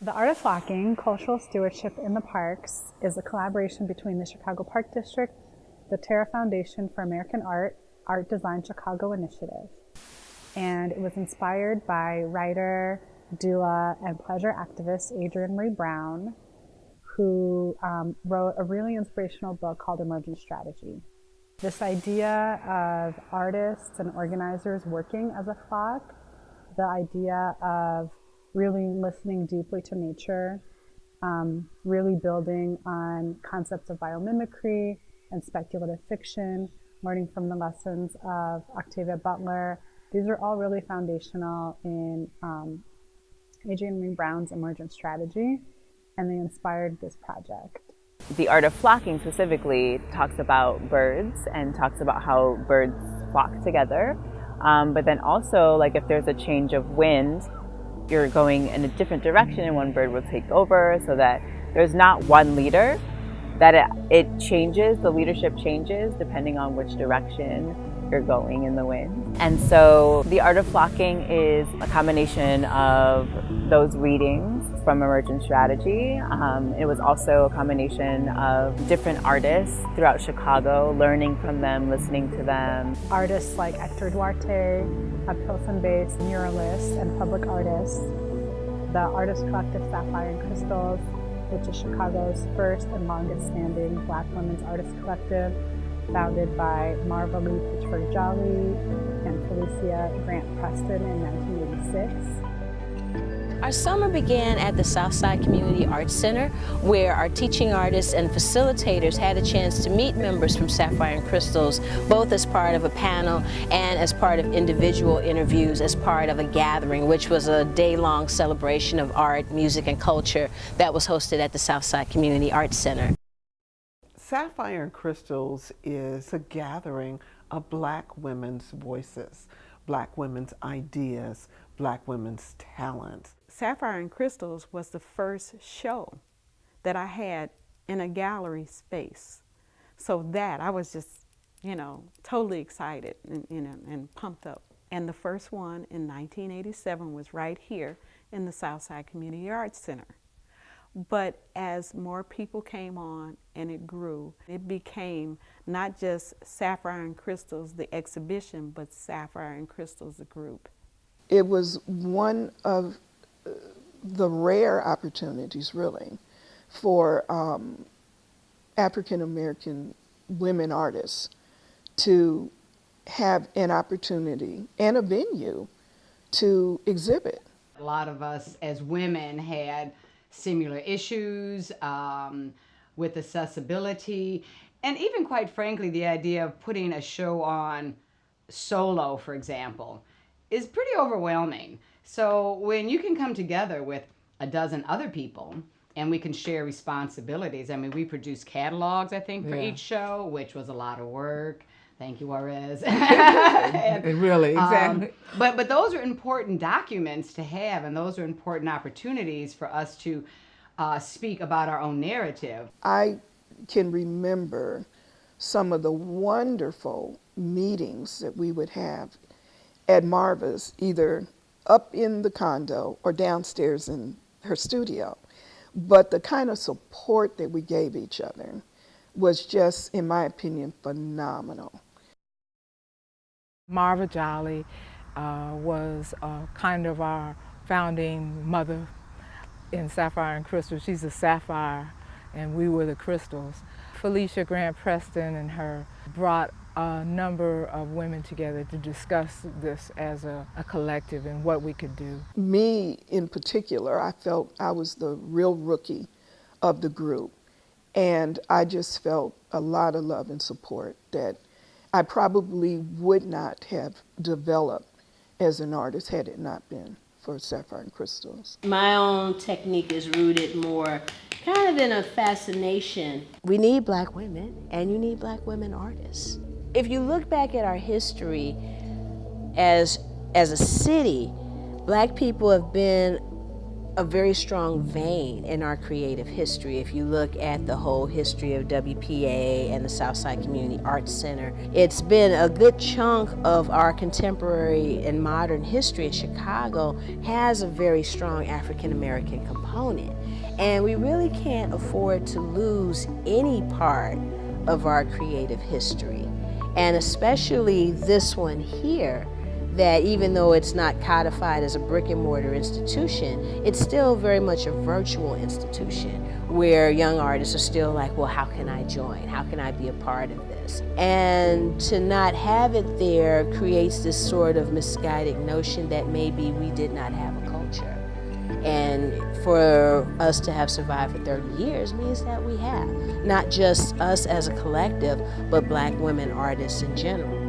The Art of Flocking, Cultural Stewardship in the Parks, is a collaboration between the Chicago Park District, the Terra Foundation for American Art, Art Design Chicago Initiative. And it was inspired by writer, doula, and pleasure activist Adrienne Maree Brown, who wrote a really inspirational book called Emergent Strategy. This idea of artists and organizers working as a flock, the idea of really listening deeply to nature, really building on concepts of biomimicry and speculative fiction, learning from the lessons of Octavia Butler. These are all really foundational in Adrienne Maree Brown's Emergent Strategy, and they inspired this project. The Art of Flocking specifically talks about birds and talks about how birds flock together. But then also, like, if there's a change of wind, you're going in a different direction and one bird will take over, so that there's not one leader, that it changes, the leadership changes depending on which direction you're going in the wind. And so the Art of Flocking is a combination of those readings from Emergent Strategy. It was also a combination of different artists throughout Chicago, learning from them, listening to them. Artists like Hector Duarte, a Pilsen-based muralist and public artist, the artist collective Sapphire and Crystals, which is Chicago's first and longest standing Black women's artist collective, founded by Marva Lee Pitchford Jolly and Felicia Grant Preston in 1986. Our summer began at the Southside Community Arts Center, where our teaching artists and facilitators had a chance to meet members from Sapphire and Crystals, both as part of a panel and as part of individual interviews, as part of a gathering, which was a day-long celebration of art, music, and culture that was hosted at the Southside Community Arts Center. Sapphire and Crystals is a gathering of Black women's voices, Black women's ideas, Black women's talents. Sapphire and Crystals was the first show that I had in a gallery space. So that, I was just, totally excited and pumped up. And the first one in 1987 was right here in the Southside Community Arts Center. But as more people came on and it grew, it became not just Sapphire and Crystals, the exhibition, but Sapphire and Crystals, the group. It was one of the rare opportunities, really, for African American women artists to have an opportunity and a venue to exhibit. A lot of us as women had similar issues with accessibility, and even, quite frankly, the idea of putting a show on solo, for example, is pretty overwhelming. So when you can come together with a dozen other people and we can share responsibilities. I mean, we produced catalogs, I think, for each show, which was a lot of work. Thank you, Juarez. Really, exactly. But those are important documents to have, and those are important opportunities for us to speak about our own narrative. I can remember some of the wonderful meetings that we would have at Marva's, either up in the condo or downstairs in her studio. But the kind of support that we gave each other was just, in my opinion, phenomenal. Marva Jolly was kind of our founding mother in Sapphire and Crystals. She's a sapphire and we were the crystals. Felicia Grant Preston and her brought a number of women together to discuss this as a collective and what we could do. Me in particular, I felt I was the real rookie of the group, and I just felt a lot of love and support that I probably would not have developed as an artist had it not been for Sapphire and Crystals. My own technique is rooted more kind of in a fascination. We need Black women, and you need Black women artists. If you look back at our history as a city, Black people have been a very strong vein in our creative history. If you look at the whole history of WPA and the Southside Community Arts Center, it's been a good chunk of our contemporary and modern history in Chicago has a very strong African American component. And we really can't afford to lose any part of our creative history. And especially this one here, that even though it's not codified as a brick and mortar institution, it's still very much a virtual institution where young artists are still like, well, how can I join? How can I be a part of this? And to not have it there creates this sort of misguided notion that maybe we did not have a culture. And for us to have survived for 30 years means that we have, not just us as a collective, but Black women artists in general.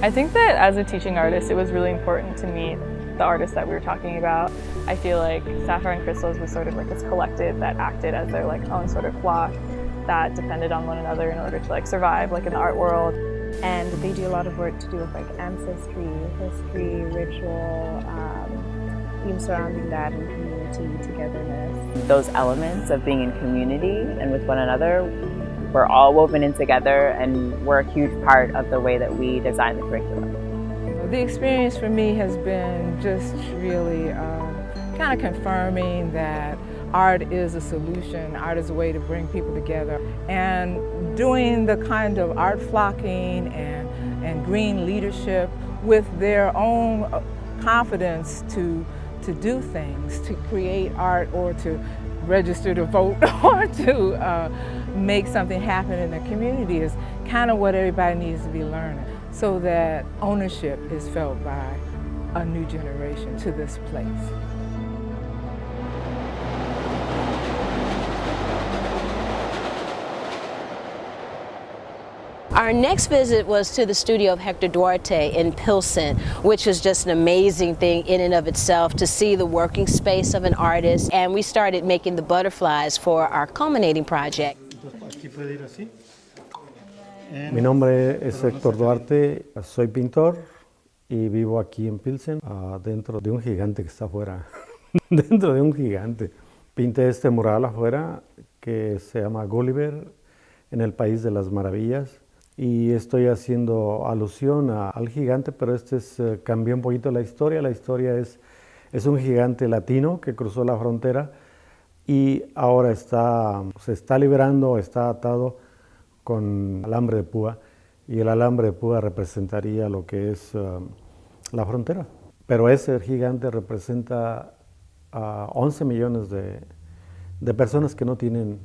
I think that as a teaching artist, it was really important to meet the artists that we were talking about. I feel like Sapphire and Crystals was sort of like this collective that acted as their like own sort of flock that depended on one another in order to like survive like in the art world. And they do a lot of work to do with like ancestry, history, ritual, themes surrounding that, and community togetherness. Those elements of being in community and with one another, we're all woven in together, and we're a huge part of the way that we design the curriculum. The experience for me has been just really kind of confirming that art is a solution, art is a way to bring people together. And doing the kind of art flocking and green leadership with their own confidence to do things, to create art or to register to vote or to make something happen in the community is kind of what everybody needs to be learning, so that ownership is felt by a new generation to this place. Our next visit was to the studio of Hector Duarte in Pilsen, which was just an amazing thing in and of itself to see the working space of an artist. And we started making the butterflies for our culminating project. Mi nombre es Héctor Duarte, soy pintor y vivo aquí en Pilsen, dentro de un gigante que está afuera. Dentro de un gigante. Pinté este mural afuera que se llama Gulliver en el País de las Maravillas. Y estoy haciendo alusión al gigante, pero cambió un poquito la historia. La historia es un gigante latino que cruzó la frontera y ahora se está liberando, está atado con alambre de púa, y el alambre de púa representaría lo que es la frontera. Pero ese gigante representa a 11 millones de personas que no tienen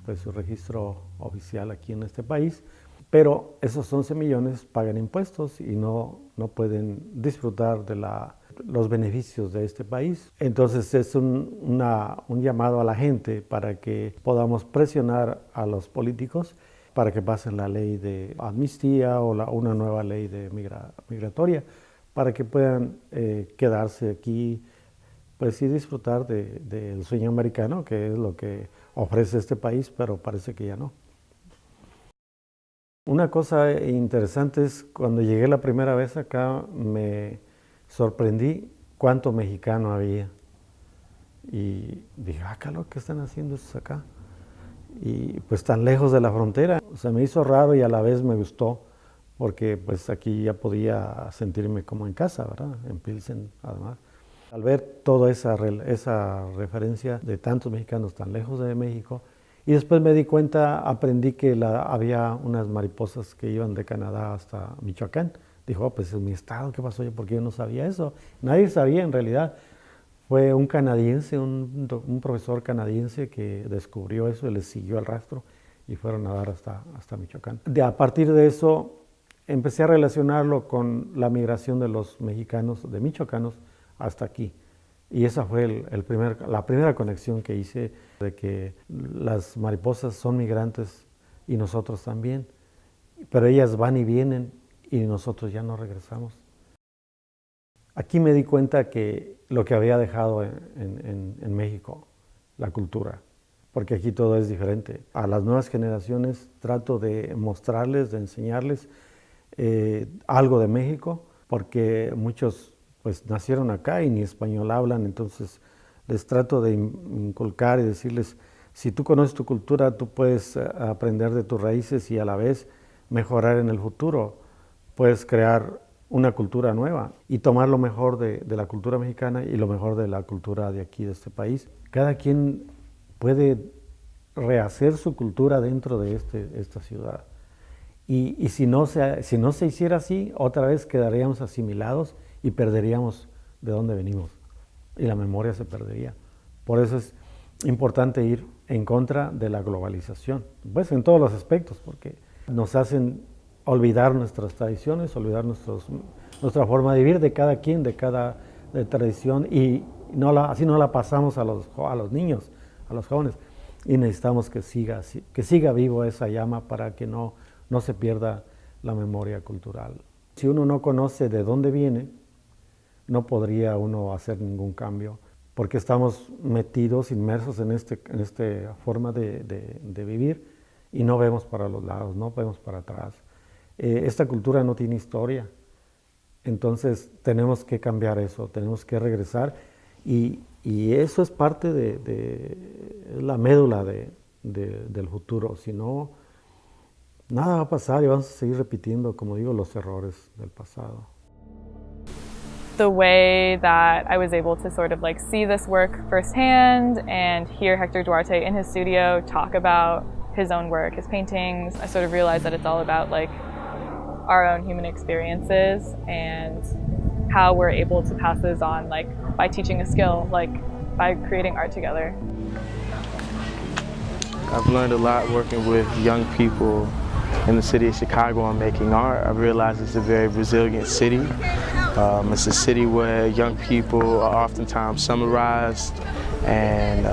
pues, su registro oficial aquí en este país. Pero esos 11 millones pagan impuestos y no pueden disfrutar de los beneficios de este país. Entonces es un llamado a la gente para que podamos presionar a los políticos para que pasen la ley de amnistía o una nueva ley de migratoria, para que puedan quedarse aquí pues, y disfrutar del sueño americano, que es lo que ofrece este país, pero parece que ya no. Una cosa interesante es cuando llegué la primera vez acá me sorprendí cuánto mexicano había y dije, ¿qué están haciendo estos acá? Y pues tan lejos de la frontera, se me hizo raro y a la vez me gustó porque pues aquí ya podía sentirme como en casa, ¿verdad? En Pilsen además. Al ver toda esa referencia de tantos mexicanos tan lejos de México. Y después me di cuenta, aprendí que había unas mariposas que iban de Canadá hasta Michoacán. Dijo, pues en mi estado, ¿qué pasó? Porque yo no sabía eso. Nadie sabía en realidad. Fue un canadiense, un profesor canadiense que descubrió eso y les siguió el rastro y fueron a dar hasta Michoacán. A partir de eso empecé a relacionarlo con la migración de los mexicanos, de michoacanos, hasta aquí. Y esa fue la primera conexión que hice de que las mariposas son migrantes y nosotros también, pero ellas van y vienen y nosotros ya no regresamos. Aquí me di cuenta que lo que había dejado en México, la cultura, porque aquí todo es diferente. A las nuevas generaciones trato de mostrarles, de enseñarles algo de México, porque muchos pues nacieron acá y ni español hablan, entonces les trato de inculcar y decirles, si tú conoces tu cultura, tú puedes aprender de tus raíces y a la vez mejorar en el futuro. Puedes crear una cultura nueva y tomar lo mejor de la cultura mexicana y lo mejor de la cultura de aquí, de este país. Cada quien puede rehacer su cultura dentro de esta ciudad. Y si no se hiciera así, otra vez quedaríamos asimilados y perderíamos de dónde venimos. Y la memoria se perdería. Por eso es importante ir en contra de la globalización, pues en todos los aspectos, porque nos hacen olvidar nuestras tradiciones, olvidar nuestra forma de vivir de cada quien, de cada tradición, y así no la pasamos a los niños, a los jóvenes, y necesitamos que siga vivo esa llama para que no se pierda la memoria cultural. Si uno no conoce de dónde viene, no podría uno hacer ningún cambio, porque estamos metidos, inmersos en esta forma de vivir y no vemos para los lados, no vemos para atrás. Esta cultura no tiene historia, entonces tenemos que cambiar eso, tenemos que regresar y eso es parte de la médula del futuro. Si no, nada va a pasar y vamos a seguir repitiendo, como digo, los errores del pasado. The way that I was able to sort of like see this work firsthand and hear Hector Duarte in his studio talk about his own work, his paintings, I sort of realized that it's all about like our own human experiences and how we're able to pass those on, like by teaching a skill, like by creating art together. I've learned a lot working with young people in the city of Chicago on making art. I've realized it's a very resilient city. It's a city where young people are oftentimes summarized and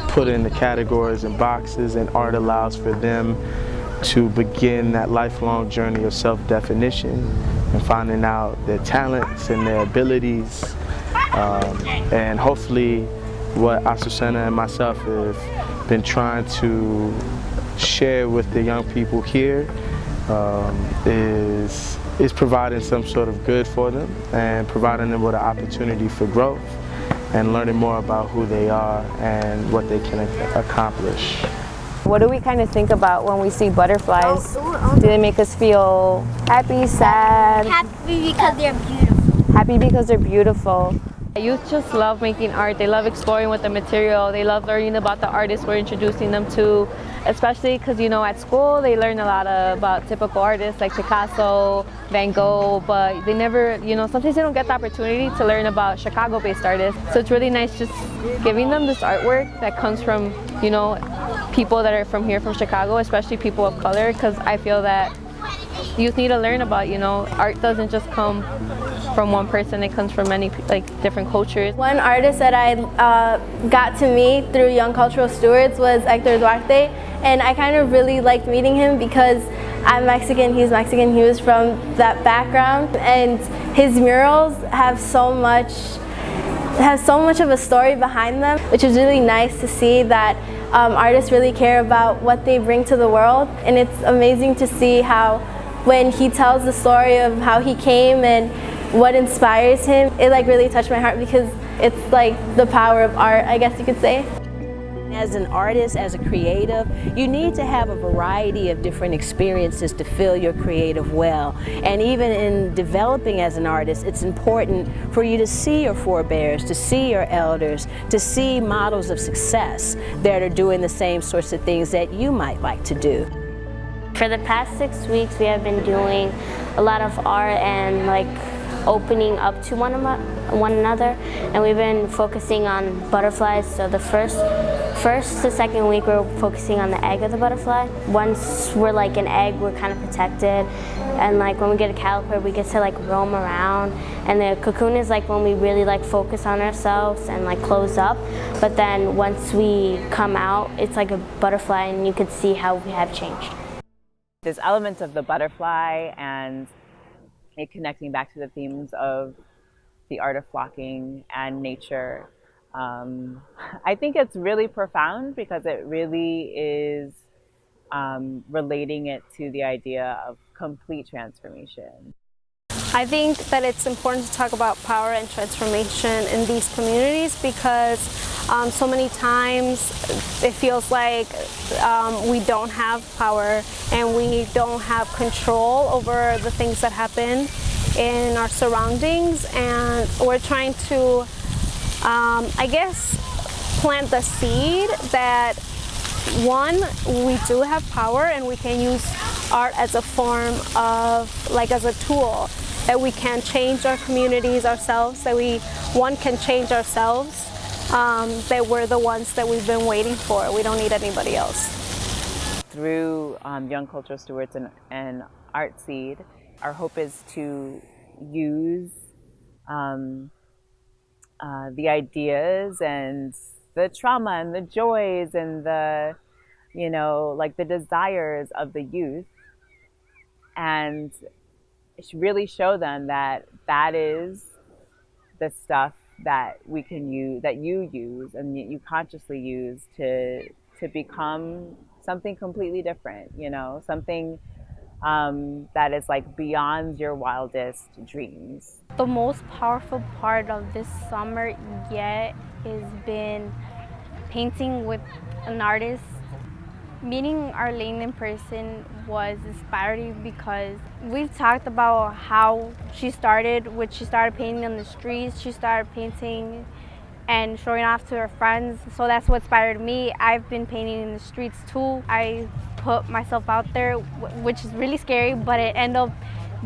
put into categories and boxes, and art allows for them to begin that lifelong journey of self-definition and finding out their talents and their abilities. And hopefully what Azucena and myself have been trying to share with the young people here is providing some sort of good for them and providing them with an opportunity for growth and learning more about who they are and what they can accomplish. What do we kind of think about when we see butterflies? Do they make us feel happy, sad? Happy because they're beautiful. Happy because they're beautiful. Youth just love making art. They love exploring with the material. They love learning about the artists we're introducing them to, especially because, you know, at school they learn a lot about typical artists like Picasso, Van Gogh, but they never, you know, sometimes they don't get the opportunity to learn about Chicago-based artists. So it's really nice just giving them this artwork that comes from, you know, people that are from here, from Chicago, especially people of color, because I feel that youth need to learn about, you know, art doesn't just come from one person, it comes from many different cultures. One artist that I got to meet through Young Cultural Stewards was Hector Duarte, and I kind of really liked meeting him because I'm Mexican, he's Mexican, he was from that background, and his murals have so much of a story behind them, which is really nice to see that artists really care about what they bring to the world. And it's amazing to see how when he tells the story of how he came and what inspires him, it like really touched my heart because it's like the power of art, I guess you could say. As an artist, as a creative, you need to have a variety of different experiences to fill your creative well. And even in developing as an artist, it's important for you to see your forebears, to see your elders, to see models of success that are doing the same sorts of things that you might like to do. For the past 6 weeks, we have been doing a lot of art and like opening up to one another, and we've been focusing on butterflies. So the first to second week we're focusing on the egg of the butterfly. Once we're like an egg, we're kind of protected, and like when we get a caterpillar we get to like roam around, and the cocoon is like when we really like focus on ourselves and like close up. But then once we come out, it's like a butterfly, and you could see how we have changed. There's elements of the butterfly and it connecting back to the themes of the art of flocking and nature. I think it's really profound because it really is relating it to the idea of complete transformation. I think that it's important to talk about power and transformation in these communities because so many times it feels like we don't have power and we don't have control over the things that happen in our surroundings, and we're trying to, I guess, plant the seed that, one, we do have power and we can use art as a form of, like as a tool, that we can change our communities ourselves, that we, one, can change ourselves, that we're the ones that we've been waiting for. We don't need anybody else. Through Young Cultural Stewards and Art Seed, our hope is to use the ideas and the trauma and the joys and the, you know, like the desires of the youth, and really show them that that is the stuff that we can use, that you use and you consciously use to become something completely different, you know, something that is like beyond your wildest dreams. The most powerful part of this summer yet has been painting with an artist. Meeting Arlene in person was inspiring because we've talked about how she started painting on the streets. She started painting and showing off to her friends, so that's what inspired me. I've been painting in the streets too. I put myself out there, which is really scary, but it ended up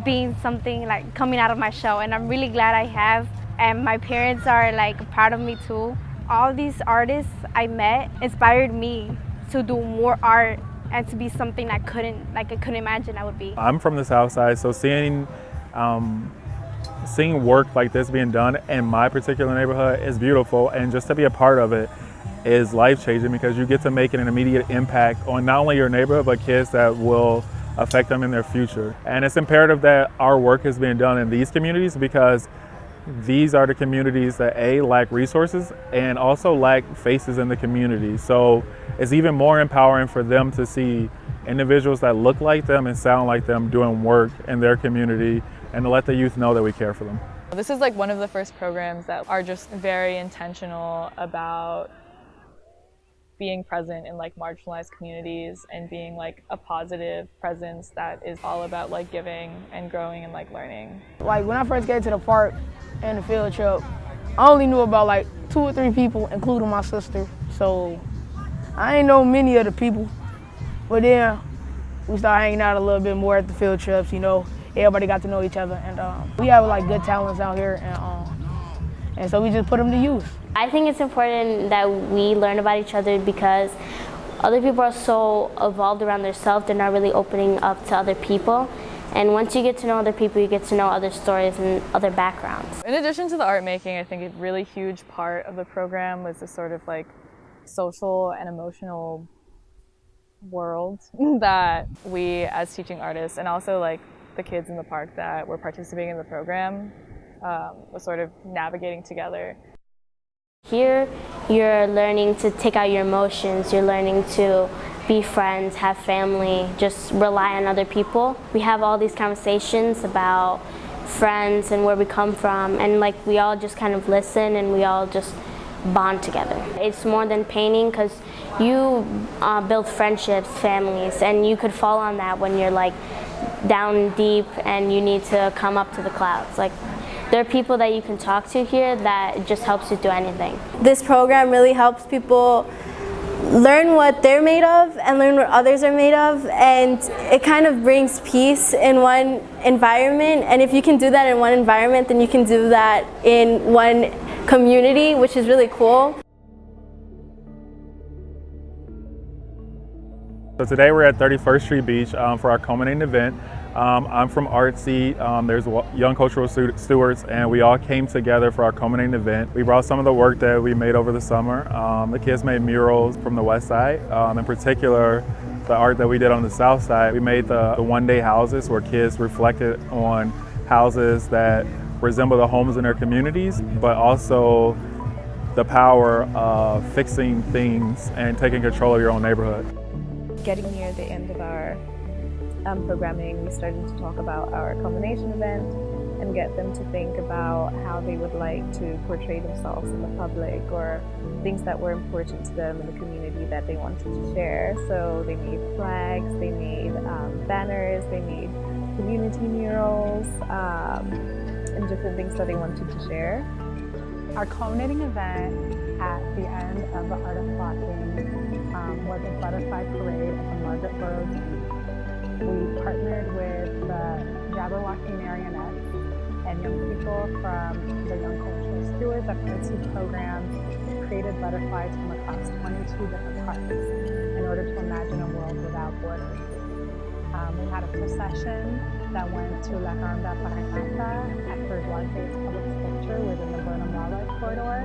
being something like coming out of my shell, and I'm really glad I have, and my parents are like proud of me too. All these artists I met inspired me to do more art and to be something I couldn't imagine I would be. I'm from the South Side, so seeing work like this being done in my particular neighborhood is beautiful, and just to be a part of it is life-changing because you get to make an immediate impact on not only your neighborhood but kids that will affect them in their future. And it's imperative that our work is being done in these communities because these are the communities that lack resources and also lack faces in the community. So it's even more empowering for them to see individuals that look like them and sound like them doing work in their community, and to let the youth know that we care for them. This is like one of the first programs that are just very intentional about being present in like marginalized communities and being like a positive presence that is all about like giving and growing and like learning. Like when I first got to the park and the field trip, I only knew about like 2 or 3 people, including my sister. So I ain't know many of the people, but then we started hanging out a little bit more at the field trips, you know. Everybody got to know each other, and we have like good talents out here, and so we just put them to use. I think it's important that we learn about each other because other people are so evolved around themselves, they're not really opening up to other people. And once you get to know other people, you get to know other stories and other backgrounds. In addition to the art making, I think a really huge part of the program was this sort of like social and emotional world that we as teaching artists, and also like the kids in the park that were participating in the program, was sort of navigating together. Here, you're learning to take out your emotions, you're learning to be friends, have family, just rely on other people. We have all these conversations about friends and where we come from, and like we all just kind of listen and we all just bond together. It's more than painting because you build friendships, families, and you could fall on that when you're like down deep and you need to come up to the clouds. Like, there are people that you can talk to here that just helps you do anything. This program really helps people learn what they're made of and learn what others are made of, and it kind of brings peace in one environment, and if you can do that in one environment, then you can do that in one community, which is really cool. So today we're at 31st Street Beach for our culminating event. I'm from Art Seed, there's Young Cultural Stewards, and we all came together for our culminating event. We brought some of the work that we made over the summer. The kids made murals from the west side, in particular the art that we did on the south side. We made the one-day houses where kids reflected on houses that resemble the homes in their communities, but also the power of fixing things and taking control of your own neighborhood. Getting near the end of our programming, we started to talk about our culmination event, and get them to think about how they would like to portray themselves in the public, or things that were important to them in the community that they wanted to share. So they made flags, they made banners, they made community murals, and different things that they wanted to share. Our culminating event at the end of the Art of Flocking was a butterfly parade at the Margaret Burroughs Inn. We partnered with the Jabberwocky Marionettes and young people from the Young Cultural Stewards at Artsy programs created butterflies from across 22 different parks in order to imagine a world without borders. We had a procession that went to La Ronda Paracata at Duarte's public sculpture within the Burnham Wildlife Corridor,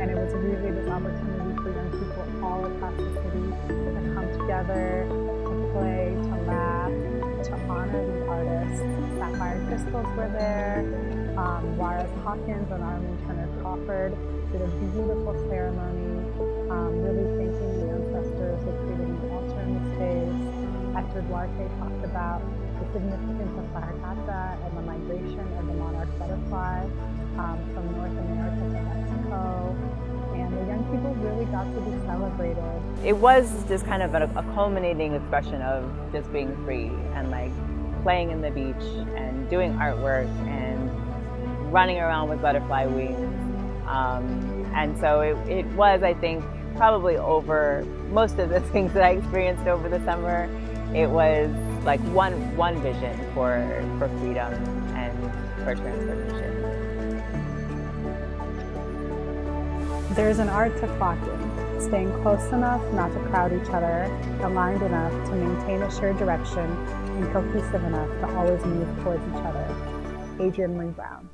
and it was really this opportunity for young people all across the city to come together, to play, to laugh, to honor these artists. Sapphire Crystals were there, Juarez Hawkins and Arlene Turner Crawford did a beautiful ceremony, really thanking the ancestors who created an altar in the space. Hector Duarte talked about the significance of Paracata and the migration of the monarch butterfly from North America to Mexico, and the young people really got to be celebrated. It was just kind of a culminating expression of just being free and like playing in the beach and doing artwork and running around with butterfly wings. And so it was, I think, probably over most of the things that I experienced over the summer. It was like one vision for freedom and for transformation. There's an art to flocking, staying close enough not to crowd each other, aligned enough to maintain a shared direction, and cohesive enough to always move towards each other. Adrienne Lee Brown.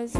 It's